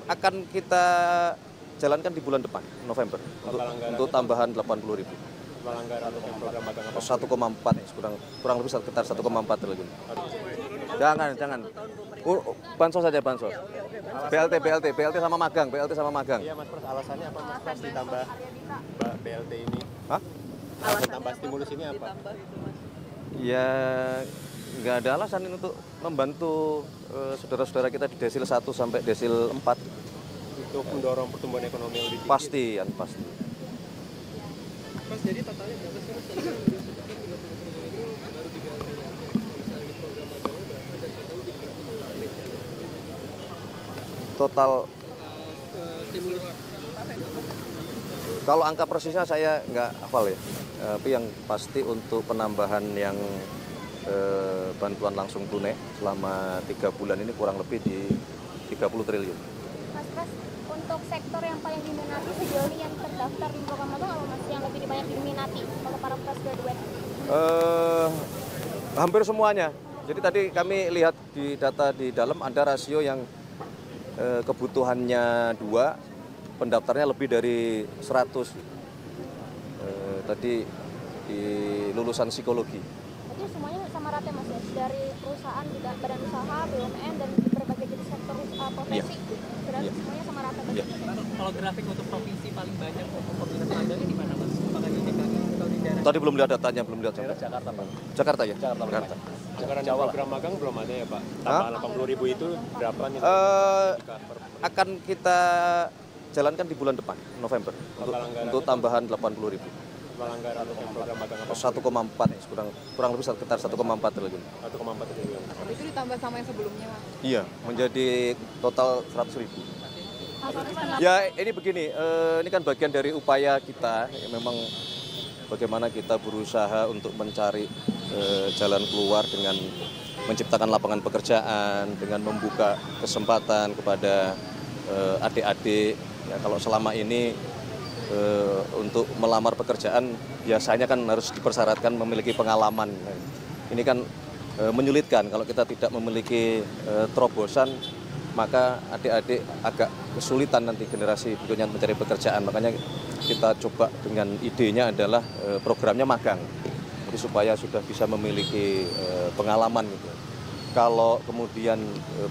akan kita jalankan di bulan depan, November, untuk tambahan 80.000. Total anggaran untuk program magang apa? 1,4, kurang lebih sekitar 1,4 triliun. Jangan. Bansos saja, bansos. BLT sama magang, Iya Mas Pras, alasannya apa Mas Pras ditambah BLT ini? Hah? Alasan tambah stimulus ini apa? Ya, nggak ada alasan untuk membantu saudara-saudara kita di desil 1 sampai desil 4. Untuk mendorong pertumbuhan ekonomi yang lebih tinggi. Pasti. Mas, jadi totalnya berapa sih Mas? Total kalau angka persisnya saya nggak hafal ya, tapi yang pasti untuk penambahan yang bantuan langsung tunai selama 3 bulan ini kurang lebih di 30 triliun. Mas Pras, untuk sektor yang paling diminati sejauh ini yang terdaftar di program magang apa Mas yang lebih banyak diminati oleh para fresh graduate? Hampir semuanya. Jadi tadi kami lihat di data di dalam ada rasio yang kebutuhannya 2, pendaftarnya lebih dari 100. Tadi di lulusan psikologi. Jadi semuanya sama rata Mas ya? Dari perusahaan, badan usaha, BUMN, dan berbagai jenis sektor profesi? Berarti semuanya sama rata berarti? Kalau grafik untuk provinsi paling banyak peminat magangnya di mana Mas? Apakah di DKI atau di daerah? Tadi belum lihat datanya, Jakarta Pak. Jakarta ya? Jakarta. Anggaran program magang belum ada ya Pak? Tambah 80.000 itu berapa nih? Akan kita jalankan di bulan depan, November, untuk tambahan 80.000. Total anggaran untuk program magang apa? 1,4, kurang lebih sekitar 1,4 triliun. 1,4 triliun. Itu ditambah sama yang sebelumnya, Mas? Iya, menjadi total 100.000. Ya ini begini, ini kan bagian dari upaya kita, memang bagaimana kita berusaha untuk mencari jalan keluar dengan menciptakan lapangan pekerjaan, dengan membuka kesempatan kepada adik-adik. Ya, kalau selama ini untuk melamar pekerjaan biasanya kan harus dipersyaratkan memiliki pengalaman. Ini kan menyulitkan kalau kita tidak memiliki terobosan, maka adik-adik agak kesulitan nanti generasi berikutnya mencari pekerjaan. Makanya kita coba dengan idenya adalah programnya magang, jadi supaya sudah bisa memiliki pengalaman gitu. Kalau kemudian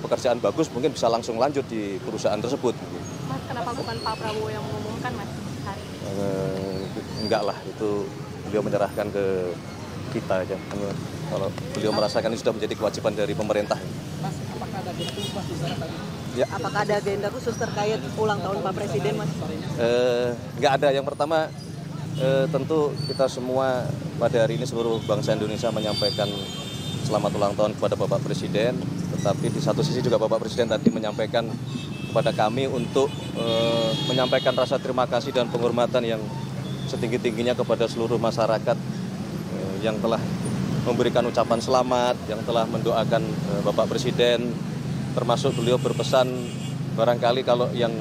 pekerjaan bagus mungkin bisa langsung lanjut di perusahaan tersebut. Gitu. Mas, kenapa bukan Pak Prabowo yang mengumumkan Mas hari ini? Enggak lah, itu beliau menyerahkan ke kita aja. Kalau beliau merasakan ini sudah menjadi kewajiban dari pemerintah. Mas, apakah ada agenda khusus Mas di sana tadi? Ya. Apakah ada agenda khusus terkait ulang tahun Pak Presiden Mas? Enggak ada. Yang pertama tentu kita semua pada hari ini seluruh bangsa Indonesia menyampaikan selamat ulang tahun kepada Bapak Presiden. Tetapi di satu sisi juga Bapak Presiden tadi menyampaikan kepada kami untuk menyampaikan rasa terima kasih dan penghormatan yang setinggi-tingginya kepada seluruh masyarakat yang telah memberikan ucapan selamat, yang telah mendoakan Bapak Presiden, termasuk beliau berpesan barangkali kalau yang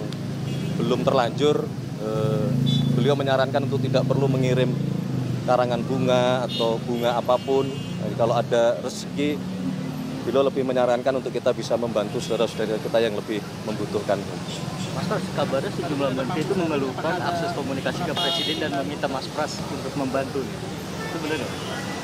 belum terlanjur, beliau menyarankan untuk tidak perlu mengirim karangan bunga atau bunga apapun. Jadi kalau ada rezeki, beliau lebih menyarankan untuk kita bisa membantu saudara-saudara kita yang lebih membutuhkan. Mas Pras, kabarnya sejumlah menteri itu mengeluhkan akses komunikasi ke Presiden dan meminta Mas Pras untuk membantu. Itu benar nggak?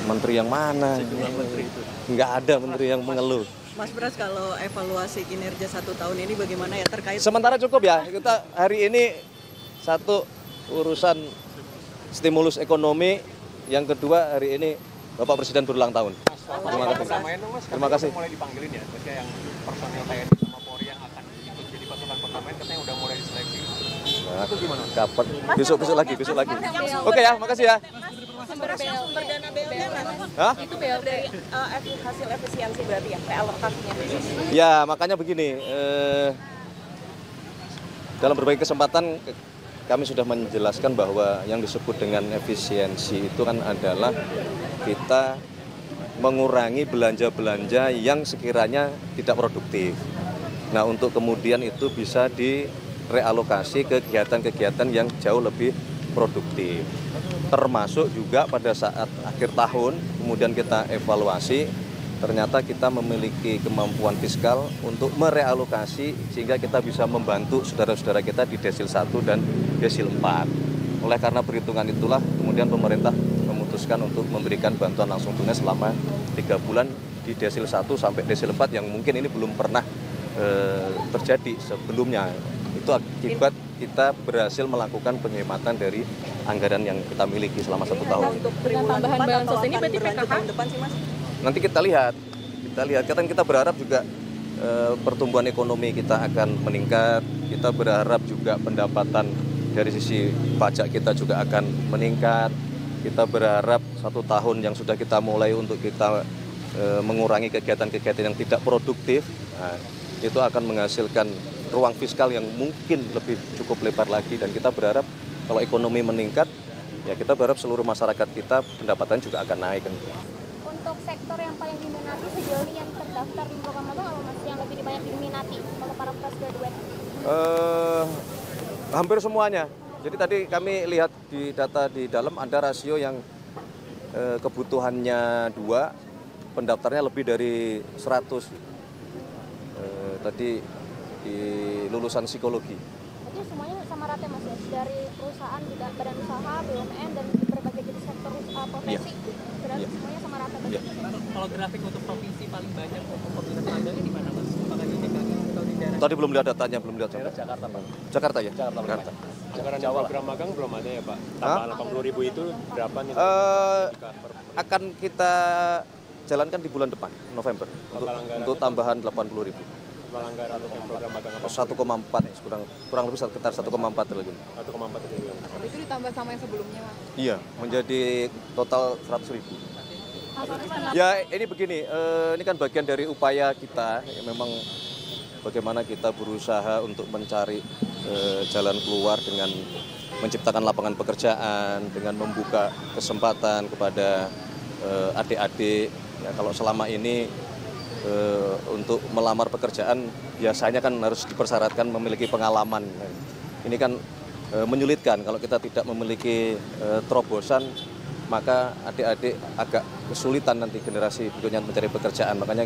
Menteri yang mana? Sejumlah menteri itu. Nggak ada menteri yang mengeluh. Mas Pras, kalau evaluasi kinerja 1 tahun ini bagaimana ya terkait? Sementara cukup ya, kita hari ini satu urusan stimulus ekonomi, yang kedua hari ini Bapak Presiden berulang tahun. Terima kasih. Mulai dipanggilin ya, maksudnya yang personil TNI sama Polri yang akan ikut jadi pasukan perdamaian katanya udah mulai diseleksi. Nah, itu gimana? Kapan? Besok lagi. Oke ya, makasih ya. Sumber dana BLT Mas? Hah? Itu BLT hasil efisiensi berarti ya, realokasinya? Ya, makanya begini, dalam berbagai kesempatan kami sudah menjelaskan bahwa yang disebut dengan efisiensi itu kan adalah kita mengurangi belanja-belanja yang sekiranya tidak produktif. Nah, untuk kemudian itu bisa direalokasi ke kegiatan-kegiatan yang jauh lebih produktif. Termasuk juga pada saat akhir tahun, kemudian kita evaluasi ternyata kita memiliki kemampuan fiskal untuk merealokasi sehingga kita bisa membantu saudara-saudara kita di desil 1 dan desil 4. Oleh karena perhitungan itulah kemudian pemerintah memutuskan untuk memberikan bantuan langsung tunai selama 3 bulan di desil 1 sampai desil 4 yang mungkin ini belum pernah terjadi sebelumnya. Itu akibat kita berhasil melakukan penghematan dari anggaran yang kita miliki selama 1 tahun. Dengan tambahan bansos ini berarti PKH? Nanti kita lihat kan kita berharap juga pertumbuhan ekonomi kita akan meningkat. Kita berharap juga pendapatan dari sisi pajak kita juga akan meningkat. Kita berharap 1 tahun yang sudah kita mulai untuk kita mengurangi kegiatan-kegiatan yang tidak produktif, nah, itu akan menghasilkan ruang fiskal yang mungkin lebih cukup lebar lagi. Dan kita berharap kalau ekonomi meningkat, ya kita berharap seluruh masyarakat kita pendapatan juga akan naik. Untuk sektor yang paling diminati sejauh ini yang terdaftar di program apa Mas yang lebih banyak diminati oleh para fresh graduate? Hampir semuanya. Jadi tadi kami lihat di data di dalam ada rasio yang kebutuhannya 2, pendaftarnya lebih dari 100. Tadi di lulusan psikologi. Jadi semuanya sama rata Mas ya? Dari perusahaan, badan usaha, BUMN, dan berbagai jenis sektor profesi? Berarti semuanya sama rata berarti? Kalau grafik untuk provinsi paling banyak untuk peminat magangnya di mana Mas? Apakah di DKI atau di daerah? Tadi belum lihat datanya, belum lihat. Jakarta, Pak. Jakarta ya? Jakarta. Anggaran program magang belum ada ya, Pak? Tambah 80.000 itu berapa nih? Akan kita jalankan di bulan depan, November, untuk tambahan 80.000. Anggaran untuk program magang apa? 1,4 kurang lebih sekitar 1,4 triliun. 1,4 triliun. Itu ditambah sama yang sebelumnya, Mas? Iya, menjadi total 100.000. Ya ini begini, ini kan bagian dari upaya kita, memang bagaimana kita berusaha untuk mencari jalan keluar dengan menciptakan lapangan pekerjaan, dengan membuka kesempatan kepada adik-adik. Ya, kalau selama ini untuk melamar pekerjaan biasanya kan harus dipersyaratkan memiliki pengalaman. Ini kan menyulitkan kalau kita tidak memiliki terobosan, maka adik-adik agak kesulitan nanti generasi berikutnya mencari pekerjaan. Makanya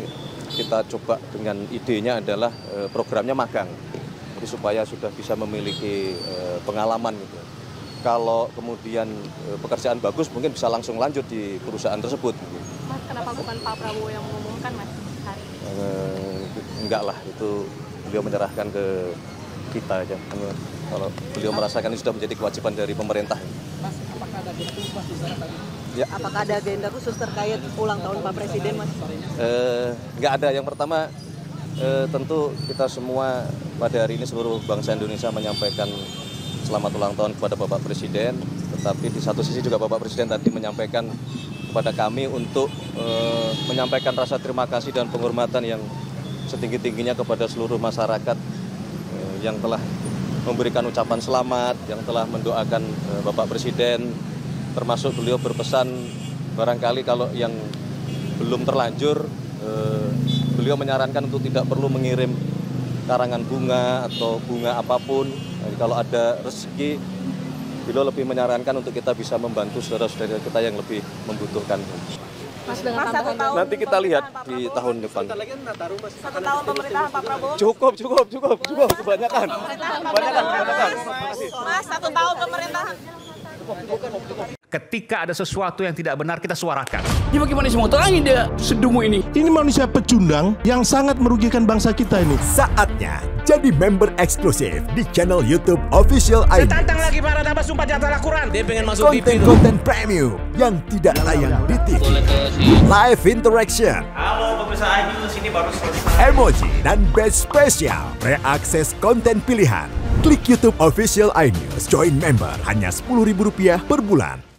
kita coba dengan idenya adalah programnya magang, jadi supaya sudah bisa memiliki pengalaman gitu. Kalau kemudian pekerjaan bagus mungkin bisa langsung lanjut di perusahaan tersebut. Mas, kenapa bukan Pak Prabowo yang mengumumkan, Mas, hari ini? Enggak lah, itu beliau menyerahkan ke kita aja. Kalau beliau merasakan ini sudah menjadi kewajiban dari pemerintah. Mas, apakah ada agenda khusus Mas di sana tadi? Ya. Apakah ada agenda khusus terkait ulang tahun Pak Presiden, Mas? Enggak ada. Yang pertama tentu kita semua pada hari ini seluruh bangsa Indonesia menyampaikan selamat ulang tahun kepada Bapak Presiden. Tetapi di satu sisi juga Bapak Presiden tadi menyampaikan kepada kami untuk menyampaikan rasa terima kasih dan penghormatan yang setinggi-tingginya kepada seluruh masyarakat yang telah memberikan ucapan selamat, yang telah mendoakan Bapak Presiden, termasuk beliau berpesan barangkali kalau yang belum terlanjur, beliau menyarankan untuk tidak perlu mengirim karangan bunga atau bunga apapun. Jadi kalau ada rezeki, beliau lebih menyarankan untuk kita bisa membantu saudara-saudara kita yang lebih membutuhkan. Mas, dengan Mas, 1 tahun Nanti kita lihat di tahun depan. 1 tahun pemerintahan Pak Prabowo. Cukup, kebanyakan. Mas, 1 tahun pemerintahan. Ketika ada sesuatu yang tidak benar, kita suarakan. Ya bagaimana semua terangin dia sedumu ini? Ini manusia pecundang yang sangat merugikan bangsa kita ini. Saatnya jadi member eksklusif di channel YouTube Official ID. Tantang lagi para tambah sumpah di antara Al-Quran. Dia pengen masuk TV. Konten premium yang tidak tayang di TV. Live interaction. Halo pemirsa iNews, ini baru selesai. Emoji dan badge spesial. Reakses konten pilihan. Klik YouTube Official iNews. Join member hanya Rp10.000 per bulan.